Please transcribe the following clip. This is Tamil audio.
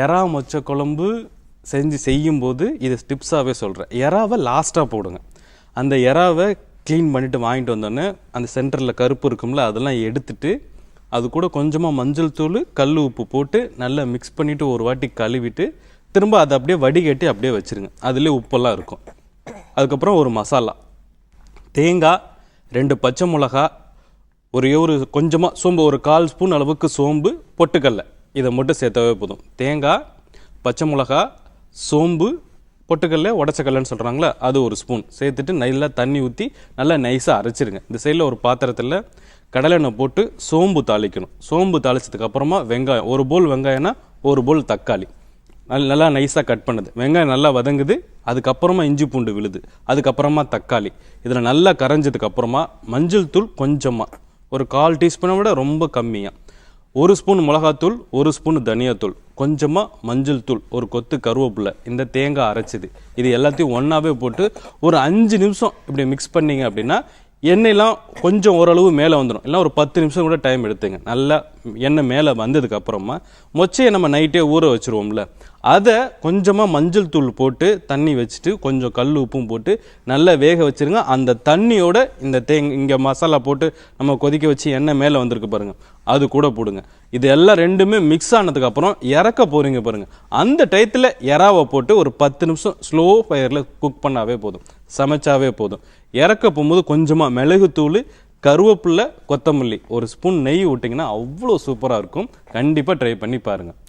எறா மொச்சை குழம்பு செய்யும்போது இது டிப்ஸாகவே சொல்கிறேன். எறாவை லாஸ்ட்டாக போடுங்க. அந்த எறாவை க்ளீன் பண்ணிவிட்டு வாங்கிட்டு வந்தோடனே அந்த சென்டரில் கருப்பு இருக்கும்ல, அதெல்லாம் எடுத்துட்டு அது கூட கொஞ்சமாக மஞ்சள் தூள் கல் உப்பு போட்டு நல்லா மிக்ஸ் பண்ணிவிட்டு ஒரு வாட்டி கழுவிட்டு திரும்ப அதை அப்படியே வடிகட்டி அப்படியே வச்சுருங்க. அதுலேயே உப்பெல்லாம் இருக்கும். அதுக்கப்புறம் ஒரு மசாலா, தேங்காய், 2 பச்சை மிளகா, ஒரு கொஞ்சமாக சோம்பு, ஒரு 1/4 ஸ்பூன் அளவுக்கு சோம்பு, பொட்டுக்கடலை, இதை மட்டும் சேர்த்தாவே போதும். தேங்காய், பச்சை மிளகா, சோம்பு, பொட்டுக்கடலை, உடச்சக்கடலைன்னு சொல்கிறாங்களே அது 1 ஸ்பூன் சேர்த்துட்டு நல்லா தண்ணி ஊற்றி நல்லா நைஸாக அரைச்சிருங்க. இந்த சைடில் ஒரு பாத்திரத்தில் கடலெண்ணெய் போட்டு சோம்பு தாளிக்கணும். சோம்பு தாளிச்சதுக்கப்புறமா வெங்காயம், 1 போல் வெங்காயம்னா 1 போல் தக்காளி நல்லா நைஸாக கட் பண்ணுது. வெங்காயம் நல்லா வதங்குது. அதுக்கப்புறமா இஞ்சி பூண்டு விழுது. அதுக்கப்புறமா தக்காளி. இதில் நல்லா கரைஞ்சதுக்கப்புறமா மஞ்சள் தூள் கொஞ்சமாக, ஒரு 1/4 டீஸ்பூனை விட ரொம்ப கம்மியாக, 1 ஸ்பூன் மிளகாத்தூள், 1 ஸ்பூன் தனியாத்தூள், கொஞ்சமாக மஞ்சள் தூள், ஒரு கொத்து கருவேப்பிலை, இந்த தேங்காய் அரைச்சிது, இது எல்லாத்தையும் ஒன்றாவே போட்டு ஒரு 5 நிமிஷம் இப்படி மிக்ஸ் பண்ணிங்க அப்படின்னா எண்ணெயெலாம் கொஞ்சம் ஓரளவு மேலே வந்துடும். இல்லை ஒரு 10 நிமிஷம் கூட டைம் எடுத்துங்க. நல்லா எண்ணெய் மேலே வந்ததுக்கப்புறமா மொச்சையை நம்ம நைட்டே ஊற வச்சுருவோம்ல, அதை கொஞ்சமாக மஞ்சள் தூள் போட்டு தண்ணி வச்சுட்டு கொஞ்சம் கல் உப்பும் போட்டு நல்லா வேக வச்சுருங்க. அந்த தண்ணியோட இந்த இங்கே மசாலா போட்டு நம்ம கொதிக்க வச்சு எண்ணெய் மேலே வந்திருக்கு பாருங்கள், அது கூட போடுங்க. இது எல்லாம் ரெண்டுமே மிக்ஸ் ஆனதுக்கப்புறம் இறக்க போகிறீங்க பாருங்கள், அந்த டயத்தில் எறாவை போட்டு ஒரு 10 நிமிஷம் ஸ்லோ ஃபயரில் குக் பண்ணாவே போதும், சமைச்சாவே போதும். இறக்க போகும்போது கொஞ்சமாக மிளகுத்தூள், கருவேப்பிலை, கொத்தமல்லி, 1 ஸ்பூன் நெய் விட்டிங்கன்னா அவ்வளோ சூப்பராக இருக்கும். கண்டிப்பாக ட்ரை பண்ணி பாருங்கள்.